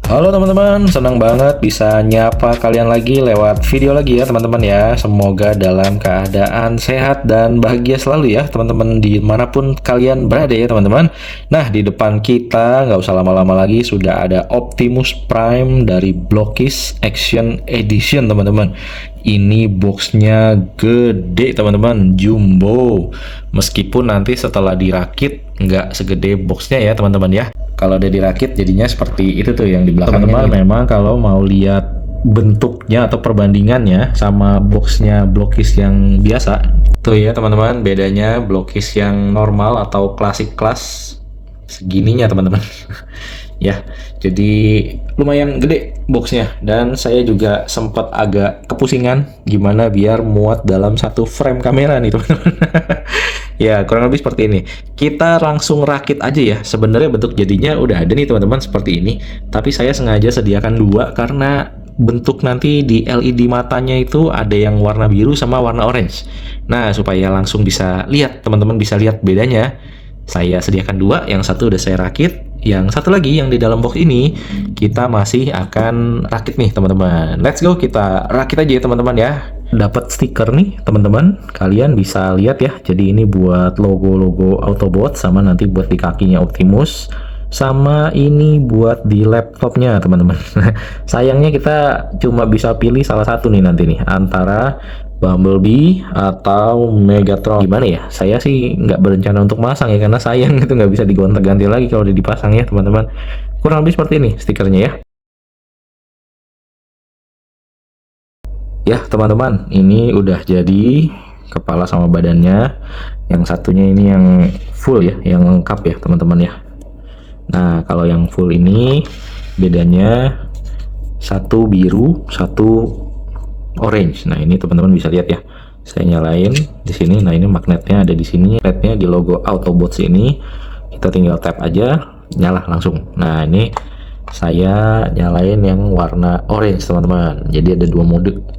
Halo teman-teman, senang banget bisa nyapa kalian lagi lewat video lagi ya teman-teman ya. Semoga dalam keadaan sehat dan bahagia selalu ya teman-teman dimanapun kalian berada ya teman-teman. Nah di depan kita nggak usah lama-lama lagi sudah ada Optimus Prime dari Blockis Action Edition teman-teman. Ini boxnya gede teman-teman, jumbo. Meskipun nanti setelah dirakit nggak segede boxnya ya teman-teman ya. Kalau udah dirakit jadinya seperti itu tuh yang di belakangnya. Teman-teman memang kalau mau lihat bentuknya atau perbandingannya sama boxnya Blockis yang biasa tuh ya teman-teman, bedanya Blockis yang normal atau klasik kelas segininya teman-teman. Ya, jadi lumayan gede boxnya dan saya juga sempat agak kepusingan gimana biar muat dalam satu frame kamera nih teman-teman. Ya, kurang lebih seperti ini. Kita langsung rakit aja ya. Sebenarnya bentuk jadinya udah ada nih teman-teman seperti ini. Tapi saya sengaja sediakan dua karena bentuk nanti di LED matanya itu ada yang warna biru sama warna orange. Nah, supaya langsung bisa lihat, teman-teman bisa lihat bedanya. Saya sediakan dua, yang satu udah saya rakit, yang satu lagi yang di dalam box ini kita masih akan rakit nih teman-teman. Let's go, kita rakit aja ya teman-teman ya. Dapat stiker nih teman-teman, kalian bisa lihat ya. Jadi ini buat logo-logo Autobot sama nanti buat di kakinya Optimus, sama ini buat di laptopnya teman-teman. Sayangnya kita cuma bisa pilih salah satu nih nanti nih antara Bumblebee atau Megatron. Gimana ya, saya sih nggak berencana untuk masang ya karena sayang itu nggak bisa digonta-ganti lagi kalau udah dipasang ya teman-teman. Kurang lebih seperti ini stikernya ya. Ya teman-teman, ini udah jadi kepala sama badannya. Yang satunya ini yang full ya, yang lengkap ya teman-teman ya. Nah kalau yang full ini bedanya satu biru, satu orange. Nah ini teman-teman bisa lihat ya. Saya nyalain di sini. Nah ini magnetnya ada di sini. Magnetnya di logo Autobots ini. Kita tinggal tap aja, nyala langsung. Nah ini saya nyalain yang warna orange teman-teman. Jadi ada dua mode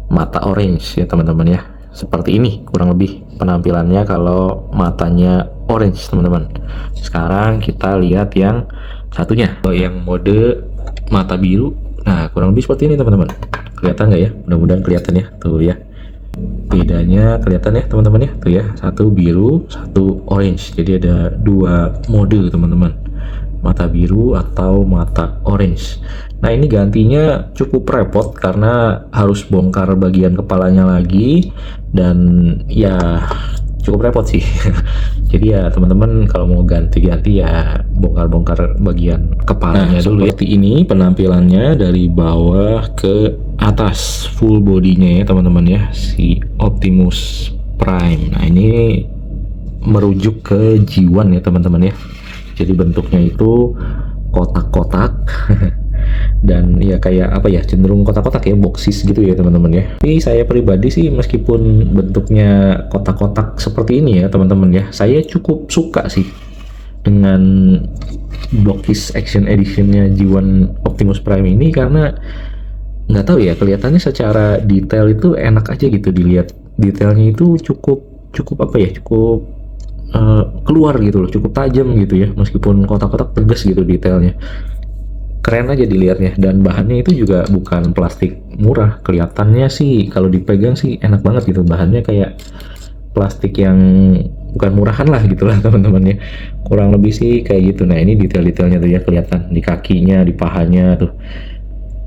mata orange ya teman-teman ya. Seperti ini kurang lebih penampilannya kalau matanya orange teman-teman. Sekarang kita lihat yang satunya, yang mode mata biru. Nah kurang lebih seperti ini teman-teman. Kelihatan nggak ya? Mudah-mudahan kelihatan ya. Tuh ya. Bedanya kelihatan ya teman-teman ya. Tuh ya. Satu biru, satu orange. Jadi ada dua mode teman-teman. Mata biru atau mata orange. Nah ini gantinya cukup repot karena harus bongkar bagian kepalanya lagi. Dan ya cukup repot sih. Jadi ya teman-teman kalau mau ganti-ganti ya bongkar-bongkar bagian kepalanya dulu ya. Seperti ini penampilannya dari bawah ke atas, full bodinya ya teman-teman ya, si Optimus Prime. Nah ini merujuk ke G1 ya teman-teman ya. Jadi bentuknya itu kotak-kotak dan ya kayak apa ya, cenderung kotak-kotak ya, boxes gitu ya teman-teman ya. Tapi saya pribadi sih meskipun bentuknya kotak-kotak seperti ini ya teman-teman ya, saya cukup suka sih dengan Blockis Action Editionnya G1 Optimus Prime ini karena nggak tahu ya, kelihatannya secara detail itu enak aja gitu dilihat. Detailnya itu cukup apa ya, cukup keluar gitu loh, cukup tajam gitu ya, meskipun kotak-kotak tegas gitu detailnya. Keren aja dilihatnya, dan bahannya itu juga bukan plastik murah. Kelihatannya sih kalau dipegang sih enak banget gitu, bahannya kayak plastik yang bukan murahan lah gitulah teman-teman ya, kurang lebih sih kayak gitu. Nah ini detail-detailnya tuh ya kelihatan di kakinya, di pahanya tuh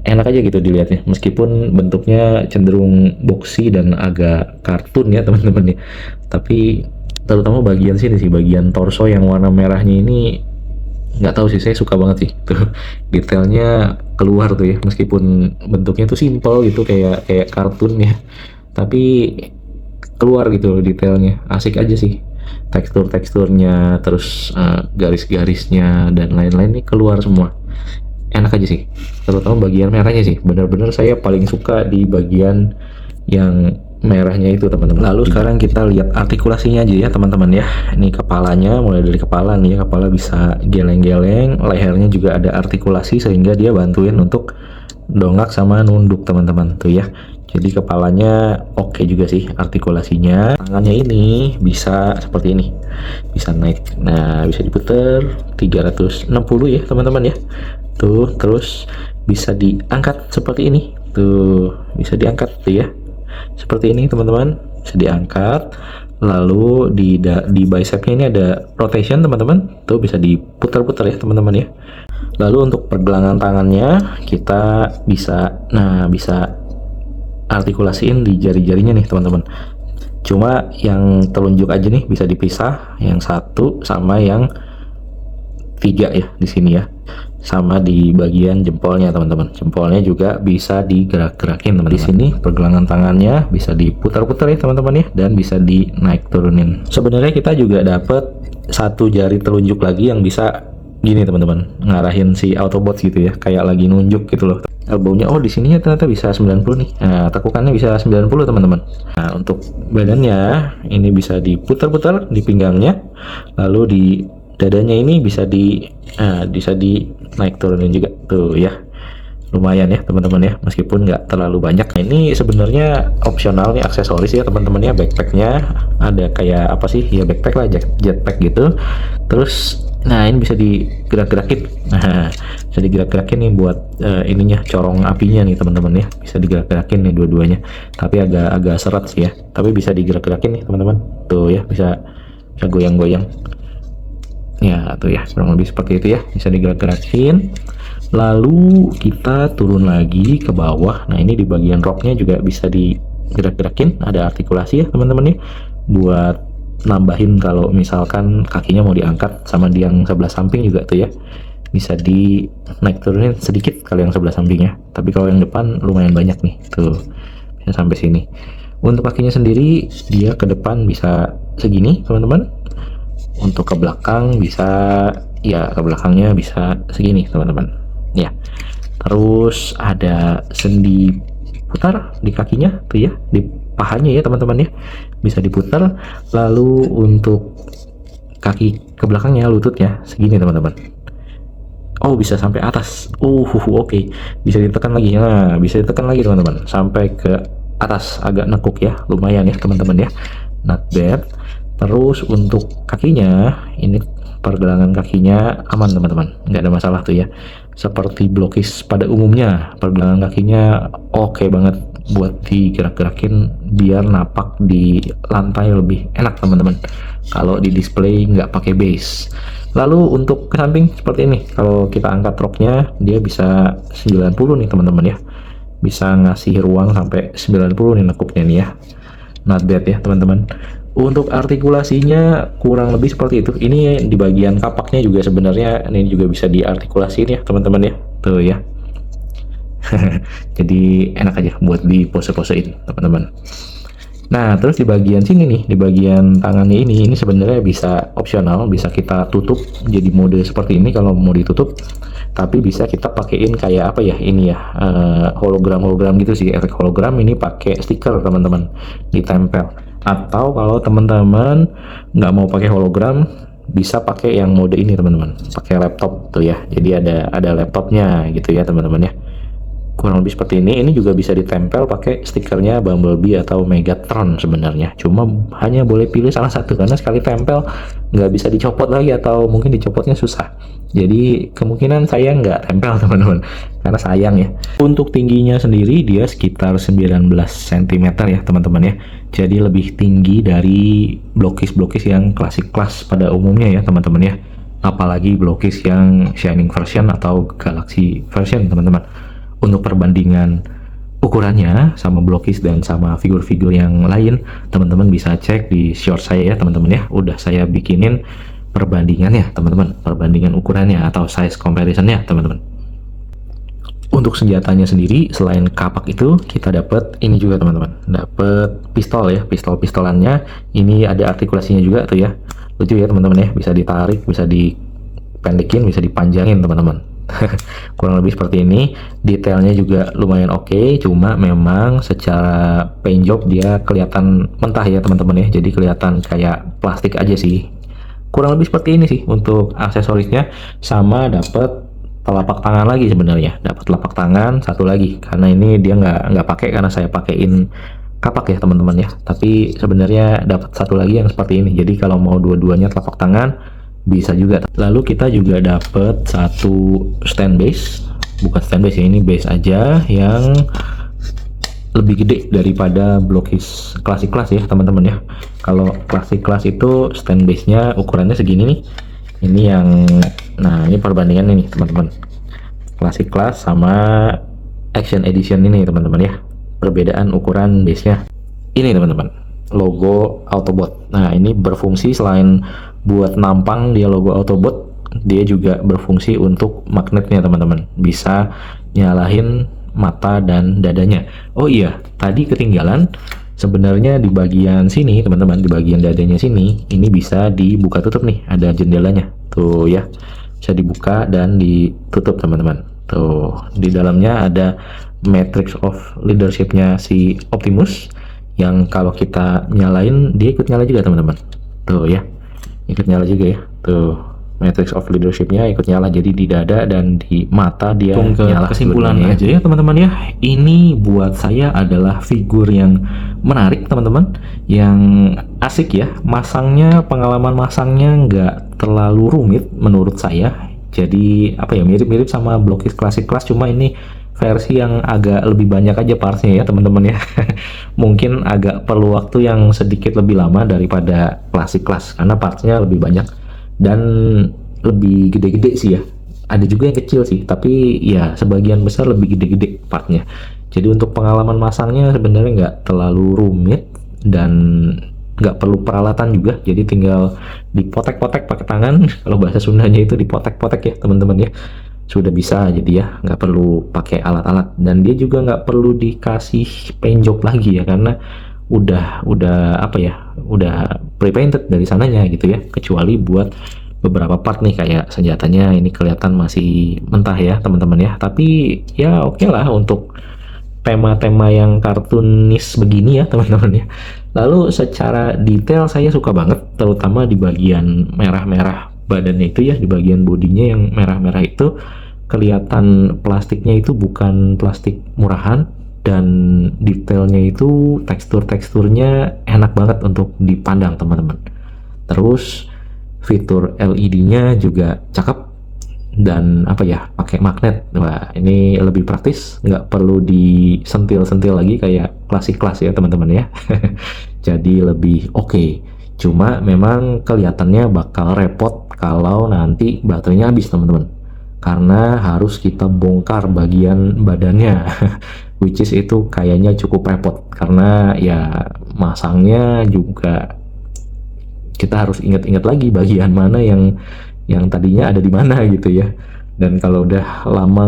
enak aja gitu dilihatnya, meskipun bentuknya cenderung boxy dan agak kartun ya teman-teman ya. Tapi terutama bagian sini sih, bagian torso yang warna merahnya ini nggak tahu sih, saya suka banget sih tuh detailnya keluar tuh ya, meskipun bentuknya tuh simple gitu kayak kartun ya, tapi keluar gitu loh detailnya, asik aja sih. Teksturnya terus garis-garisnya dan lain-lain nih keluar semua, enak aja sih. Terutama bagian merahnya sih, bener-bener saya paling suka di bagian yang merahnya itu teman-teman. Lalu sekarang kita lihat artikulasinya aja ya teman-teman ya. Ini kepalanya, mulai dari kepala nih ya, kepala bisa geleng-geleng, lehernya juga ada artikulasi sehingga dia bantuin untuk dongak sama nunduk teman-teman tuh ya. Jadi kepalanya oke juga sih artikulasinya. Tangannya ini bisa seperti ini, bisa naik. Nah bisa diputer 360 ya teman-teman ya. tuh. Terus bisa diangkat seperti ini tuh, bisa diangkat tuh ya, seperti ini teman-teman, bisa diangkat. Lalu di bicepnya ini ada rotation teman-teman, tuh bisa diputar-putar ya teman-teman ya. Lalu untuk pergelangan tangannya kita bisa artikulasiin di jari-jarinya nih teman-teman. Cuma yang telunjuk aja nih bisa dipisah, yang satu sama yang tiga ya di sini ya, sama di bagian jempolnya teman-teman. Jempolnya juga bisa digerak-gerakin teman-teman. Di sini pergelangan tangannya bisa diputar-putar ya teman-teman ya, dan bisa dinaik turunin. Sebenarnya kita juga dapat satu jari telunjuk lagi yang bisa gini teman-teman, ngarahin si Autobots gitu ya, kayak lagi nunjuk gitu loh. Elbownya, oh di sininya ternyata bisa 90 nih. Nah, tekukannya bisa 90 teman-teman. Nah, untuk badannya ini bisa diputar-putar di pinggangnya, lalu di dadanya ini bisa naik turunin juga tuh ya. Lumayan ya teman-teman ya, meskipun nggak terlalu banyak. Nah, ini sebenarnya opsional nih, aksesoris ya teman-teman ya. Backpacknya ada kayak apa sih ya, backpack lah, jetpack gitu. Terus nah ini bisa digerak-gerakin. Nah, bisa digerak-gerakin nih buat ininya, corong apinya nih teman-teman ya, bisa digerak-gerakin nih dua-duanya. Tapi agak seret sih ya, tapi bisa digerak-gerakin nih teman-teman tuh ya, bisa goyang-goyang ya tuh ya, kurang lebih seperti itu ya, bisa digerak-gerakin. Lalu kita turun lagi ke bawah. Nah ini di bagian roknya juga bisa digerak-gerakin, ada artikulasi ya teman-teman ya, buat nambahin kalau misalkan kakinya mau diangkat. Sama di yang sebelah samping juga tuh ya, bisa di naik turunin sedikit kalau yang sebelah sampingnya, tapi kalau yang depan lumayan banyak nih tuh, bisa sampai sini. Untuk kakinya sendiri dia ke depan bisa segini teman-teman, untuk ke belakang bisa ya, ke belakangnya bisa segini teman-teman ya. Terus ada sendi putar di kakinya tuh ya, di pahanya ya teman-teman ya, bisa diputar. Lalu untuk kaki ke belakangnya, lututnya segini teman-teman, oh bisa sampai atas. Oke. Bisa ditekan lagi. Nah, bisa ditekan lagi teman-teman sampai ke atas, agak nekuk ya, lumayan ya teman-teman ya, not bad. Terus untuk kakinya ini, pergelangan kakinya aman teman-teman, nggak ada masalah tuh ya, seperti blokis pada umumnya. Pergelangan kakinya oke banget buat digerak-gerakin biar napak di lantai lebih enak teman-teman, kalau di display nggak pakai base. Lalu untuk ke samping seperti ini, kalau kita angkat roknya dia bisa 90 nih teman-teman ya, bisa ngasih ruang sampai 90 nih nekuknya nih ya, not bad ya teman-teman. Untuk artikulasinya kurang lebih seperti itu. Ini di bagian kapaknya juga sebenarnya ini juga bisa diartikulasiin ya teman-teman ya, tuh ya. Jadi enak aja buat di pose-posein teman-teman. Nah terus di bagian sini nih, di bagian tangannya ini sebenarnya bisa opsional, bisa kita tutup jadi mode seperti ini kalau mau ditutup. Tapi bisa kita pakein kayak apa ya, ini ya, hologram gitu sih, efek hologram. Ini pakai stiker teman-teman, ditempel. Atau kalau teman-teman nggak mau pakai hologram, bisa pakai yang mode ini teman-teman, pakai laptop tuh ya. Jadi ada laptopnya gitu ya teman-teman ya, kurang lebih seperti ini. Ini juga bisa ditempel pakai stikernya Bumblebee atau Megatron sebenarnya, cuma hanya boleh pilih salah satu karena sekali tempel nggak bisa dicopot lagi, atau mungkin dicopotnya susah. Jadi kemungkinan saya nggak tempel teman-teman, karena sayang ya. Untuk tingginya sendiri dia sekitar 19 cm ya teman-teman ya, jadi lebih tinggi dari blokis-blokis yang klasik kelas pada umumnya ya teman-teman ya, apalagi blokis yang Shining version atau Galaxy version teman-teman. Untuk perbandingan ukurannya sama blokis dan sama figur-figur yang lain, teman-teman bisa cek di short saya ya teman-teman ya, udah saya bikinin perbandingannya teman-teman, perbandingan ukurannya atau size comparisonnya teman-teman. Untuk senjatanya sendiri selain kapak itu kita dapat ini juga teman-teman, dapat pistol ya, pistol-pistolannya ini ada artikulasinya juga tuh ya, lucu ya teman-teman ya, bisa ditarik, bisa dipendekin, bisa dipanjangin teman-teman. Kurang lebih seperti ini. Detailnya juga lumayan oke, cuma memang secara paint job dia kelihatan mentah ya teman-teman ya, jadi kelihatan kayak plastik aja sih. Kurang lebih seperti ini sih untuk aksesorisnya. Sama dapat telapak tangan lagi sebenarnya, dapat telapak tangan satu lagi, karena ini dia nggak pakai karena saya pakein kapak ya teman-teman ya, tapi sebenarnya dapat satu lagi yang seperti ini. Jadi kalau mau dua-duanya telapak tangan bisa juga. Lalu kita juga dapat satu stand base, bukan stand base ya, ini base aja yang lebih gede daripada Blockis Classic Class ya teman-teman ya. Kalau Classic Class itu stand base nya ukurannya segini nih, ini yang, nah ini perbandingan ini teman-teman, Classic Class sama Action Edition ini teman-teman ya, perbedaan ukuran base nya ini teman-teman, logo Autobot. Nah ini berfungsi selain buat nampang dia logo Autobot, dia juga berfungsi untuk magnetnya teman-teman, bisa nyalahin mata dan dadanya. Oh iya, tadi ketinggalan, sebenarnya di bagian sini teman-teman, di bagian dadanya sini ini bisa dibuka tutup nih, ada jendelanya tuh ya, bisa dibuka dan ditutup teman-teman. Tuh di dalamnya ada Matrix of Leadership-nya si Optimus, yang kalau kita nyalain dia ikut nyala juga teman-teman. Tuh ya, ikut nyala juga ya. Tuh Matrix of Leadership-nya ikut nyala, jadi di dada dan di mata dia nyala. Kesimpulan aja ya teman-teman ya, ini buat saya adalah figur yang menarik teman-teman, yang asik ya, masangnya, pengalaman masangnya nggak terlalu rumit menurut saya. Jadi apa ya, mirip-mirip sama Blockis Classic Class, cuma ini versi yang agak lebih banyak aja partsnya ya teman-teman ya. Mungkin agak perlu waktu yang sedikit lebih lama daripada Classic Class karena partsnya lebih banyak dan lebih gede-gede sih ya. Ada juga yang kecil sih, tapi ya sebagian besar lebih gede-gede partnya. Jadi untuk pengalaman masangnya sebenarnya nggak terlalu rumit dan nggak perlu peralatan juga, jadi tinggal dipotek-potek pakai tangan. Kalau bahasa Sundanya itu dipotek-potek ya teman-teman ya, sudah bisa. Jadi ya nggak perlu pakai alat-alat, dan dia juga nggak perlu dikasih paint job lagi ya, karena udah apa ya, udah pre-painted dari sananya gitu ya, kecuali buat beberapa part nih kayak senjatanya ini kelihatan masih mentah ya teman-teman ya, tapi ya oke lah untuk tema-tema yang kartunis begini ya teman-teman ya. Lalu secara detail saya suka banget, terutama di bagian merah-merah badannya itu ya, di bagian bodinya yang merah-merah itu kelihatan plastiknya itu bukan plastik murahan, dan detailnya itu teksturnya enak banget untuk dipandang teman-teman. Terus fitur LED-nya juga cakep, dan apa ya, pakai magnet. Wah ini lebih praktis, nggak perlu disentil-sentil lagi kayak Classic Class ya teman-teman ya. Jadi lebih oke. Cuma memang kelihatannya bakal repot kalau nanti baterainya habis teman-teman, karena harus kita bongkar bagian badannya. Which is itu kayaknya cukup repot, karena ya masangnya juga kita harus ingat-ingat lagi bagian mana yang tadinya ada di mana gitu ya. Dan kalau udah lama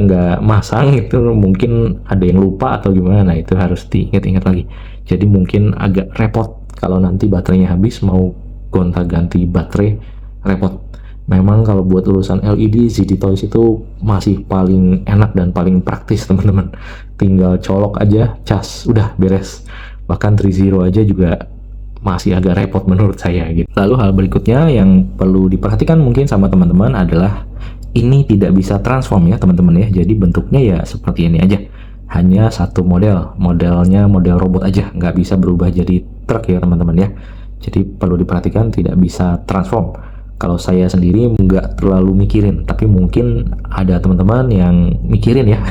nggak masang itu mungkin ada yang lupa atau gimana, nah itu harus diingat-ingat lagi. Jadi mungkin agak repot kalau nanti baterainya habis, mau gonta-ganti baterai repot. Memang kalau buat urusan LED, ZD Toys itu masih paling enak dan paling praktis teman-teman, tinggal colok aja cas udah beres. Bahkan 3.0 aja juga masih agak repot menurut saya gitu. Lalu hal berikutnya yang perlu diperhatikan mungkin sama teman-teman adalah ini tidak bisa transform ya teman-teman ya. Jadi bentuknya ya seperti ini aja, hanya satu modelnya model robot aja, nggak bisa berubah jadi truk ya teman-teman ya. Jadi perlu diperhatikan, tidak bisa transform. Kalau saya sendiri nggak terlalu mikirin, tapi mungkin ada teman-teman yang mikirin ya.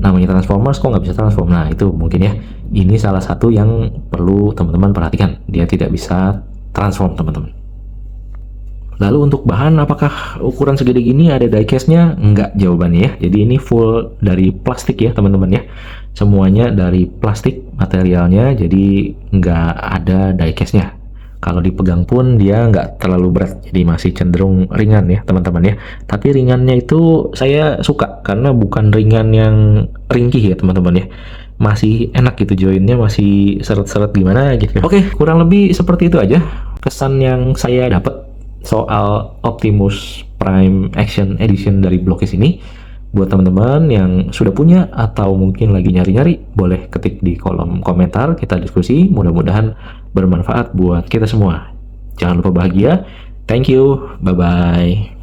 Namanya Transformers kok nggak bisa transform. Nah itu mungkin ya, ini salah satu yang perlu teman-teman perhatikan, dia tidak bisa transform teman-teman. Lalu untuk bahan, apakah ukuran segede gini ada diecast-nya? Enggak jawabannya ya. Jadi ini full dari plastik ya teman-teman ya, semuanya dari plastik materialnya, jadi nggak ada diecast-nya. Kalau dipegang pun dia nggak terlalu berat, jadi masih cenderung ringan ya teman-teman ya. Tapi ringannya itu saya suka, karena bukan ringan yang ringkih ya teman-teman ya. Masih enak gitu, joinnya masih seret-seret gimana gitu. Oke, kurang lebih seperti itu aja kesan yang saya dapat soal Optimus Prime Action Edition dari Blockis ini. Buat teman-teman yang sudah punya atau mungkin lagi nyari-nyari, boleh ketik di kolom komentar, kita diskusi. Mudah-mudahan bermanfaat buat kita semua. Jangan lupa bahagia. Thank you. Bye-bye.